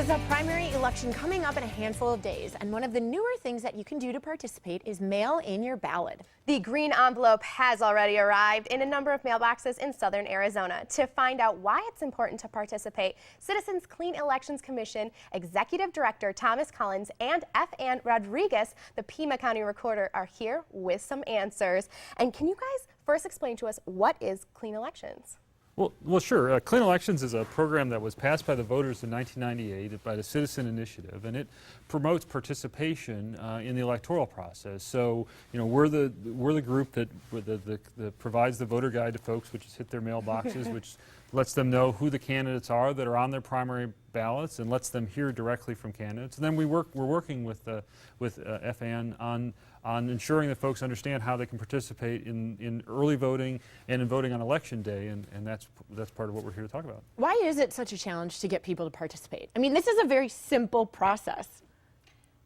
is a primary election coming up in a handful of days, and one of the newer things that you can do to participate is mail in your ballot. The green envelope has already arrived in a number of mailboxes in southern Arizona. To find out why it's important to participate, Citizens Clean Elections Commission Executive Director Thomas Collins and F. Ann Rodriguez, the Pima County Recorder, are here with some answers. And can you guys first explain to us what is Clean Elections? Well, sure. Clean Elections is a program that was passed by the voters in 1998 by the Citizen Initiative, and it promotes participation in the electoral process. So, you know, we're the group that provides the voter guide to folks, which is hit their mailboxes, which lets them know who the candidates are that are on their primary ballots and lets them hear directly from candidates. And then we're working with FAN on ensuring that folks understand how they can participate in early voting and in voting on election day, and that's part of what we're here to talk about. Why is it such a challenge to get people to participate? I mean, this is a very simple process.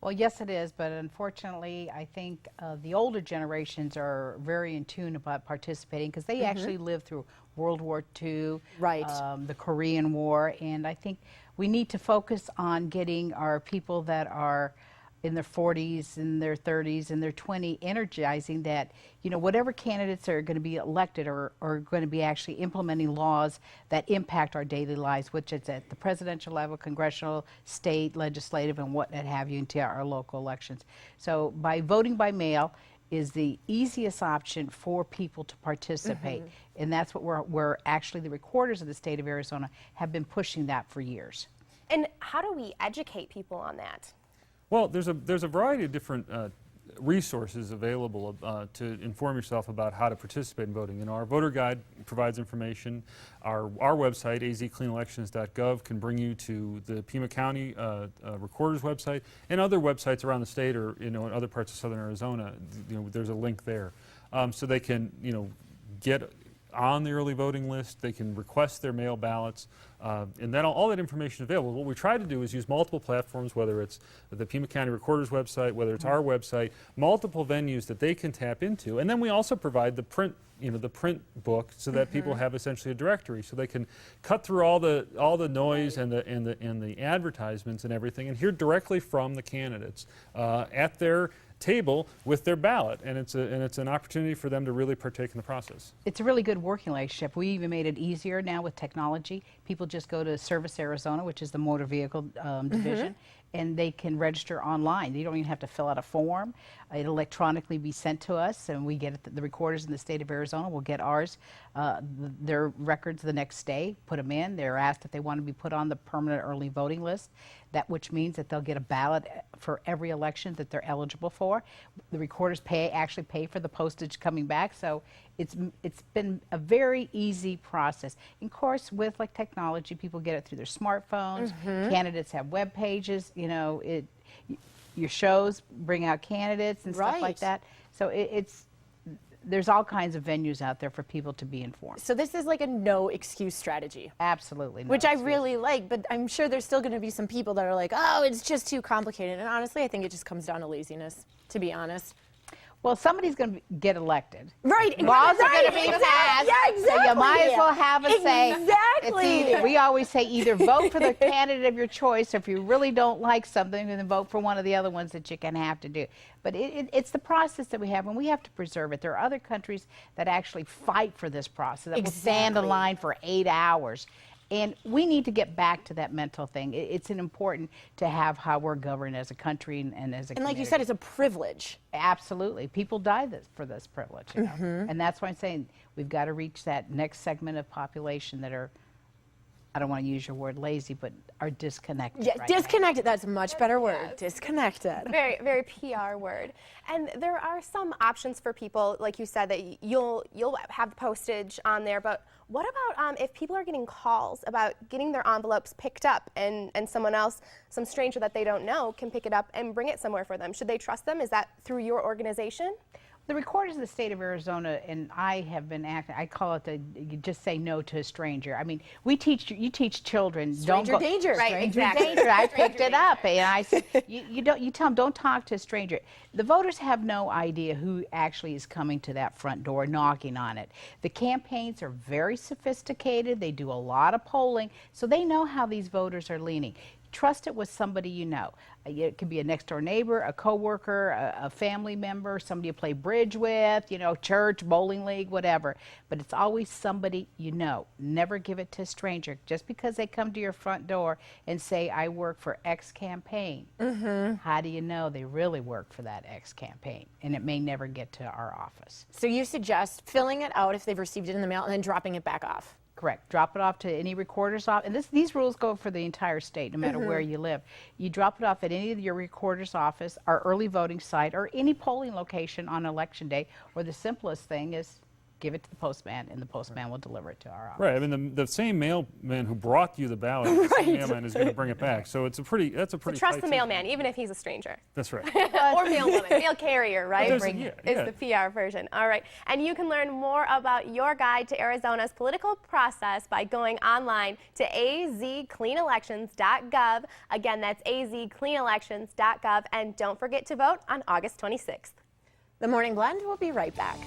Well, yes, it is, but unfortunately, I think the older generations are very in tune about participating because they actually lived through World War II, right. The Korean War, and I think we need to focus on getting our people that are in their 40s, in their 30s, in their 20s, energizing that, you know, whatever candidates are going to be elected or are going to be actually implementing laws that impact our daily lives, which is at the presidential level, congressional, state, legislative, and what have you, into our local elections. So by voting by mail is the easiest option for people to participate. And that's what we're actually, the recorders of the state of Arizona have been pushing that for years. And how do we educate people on that? Well, there's a variety of different resources available to inform yourself about how to participate in voting. You know, our voter guide provides information. Our website, azcleanelections.gov, can bring you to the Pima County Recorder's website and other websites around the state, or in other parts of southern Arizona. You know, there's a link there, so they can get on the early voting list. They can request their mail ballots, and then all that information is available. What we try to do is use multiple platforms, whether it's the Pima County Recorder's website, whether it's our website, multiple venues that they can tap into. And then we also provide the print, the print book, so that people have essentially a directory, so they can cut through all the noise and the advertisements and everything, and hear directly from the candidates at their table with their ballot, and it's an opportunity for them to really partake in the process. It's a really good working relationship. We even made it easier now with technology. People just go to Service Arizona, which is the motor vehicle division, and they can register online. You don't even have to fill out a form. It'll electronically be sent to us, and we get it. The recorders in the state of Arizona will get ours, their records the next day, put them in. They're asked if they want to be put on the permanent early voting list, which means that they'll get a ballot for every election that they're eligible for. The recorders actually pay for the postage coming back, so it's been a very easy process. And of course, with like technology, people get it through their smartphones. Candidates have web pages. You know, your shows bring out candidates and stuff like that. So there's all kinds of venues out there for people to be informed. So this is like a no excuse strategy. Absolutely. No Which I excuse. really like, but I'm sure there's still going to be some people that are like, oh, it's just too complicated. And honestly, I think it just comes down to laziness, to be honest. Well, somebody's going to get elected. Right. Laws are going to be passed. Yeah, exactly. So you might as well have a say. Exactly. We always say either vote for the candidate of your choice, or if you really don't like something, then vote for one of the other ones that you're going to have to do. But it's the process that we have, and we have to preserve it. There are other countries that actually fight for this process, that will stand in line for 8 hours. And we need to get back to that mental thing. It's important to have how we're governed as a country and as a community. And like you said, it's a privilege. Absolutely. People die for this privilege. You know? And that's why I'm saying we've got to reach that next segment of population that are, I don't want to use your word lazy, but are disconnected. Yeah, right disconnected. That's a much better word. Disconnected. Very, very PR word. And there are some options for people, like you said, that you'll have the postage on there. But what about if people are getting calls about getting their envelopes picked up, and someone else, some stranger that they don't know, can pick it up and bring it somewhere for them? Should they trust them? Is that through your organization? The recorders of the state of Arizona, and I have been acting, I call it you just say no to a stranger. I mean, you teach children, Stranger don't go, danger. Right, stranger exactly. danger. I picked it up, and I said, you tell them, don't talk to a stranger. The voters have no idea who actually is coming to that front door, knocking on it. The campaigns are very sophisticated. They do a lot of polling, so they know how these voters are leaning. trust it with somebody you know. It could be a next door neighbor, a coworker, a family member, somebody you play bridge with, you know, church, bowling league, whatever. But it's always somebody you know. Never give it to a stranger. Just because they come to your front door and say, I work for X campaign, how do you know they really work for that X campaign? And it may never get to our office. So you suggest filling it out if they've received it in the mail and then dropping it back off. Correct. Drop it off to any recorder's office. And these rules go for the entire state, no matter where you live. You drop it off at any of your recorder's office, our early voting site, or any polling location on election day. Or the simplest thing is give it to the postman, and the postman will deliver it to our office. Right. I mean, the same mailman who brought you the ballot, the same mailman is going to bring it back. So it's a pretty. That's a pretty. Trust tight the system. mailman, even if he's a stranger. That's right. Or mailwoman, mail carrier, right? There's a- yeah, Is yeah. the PR version. All right. And you can learn more about your guide to Arizona's political process by going online to azcleanelections.gov. Again, that's azcleanelections.gov. And don't forget to vote on August 26th. The Morning Blend will be right back.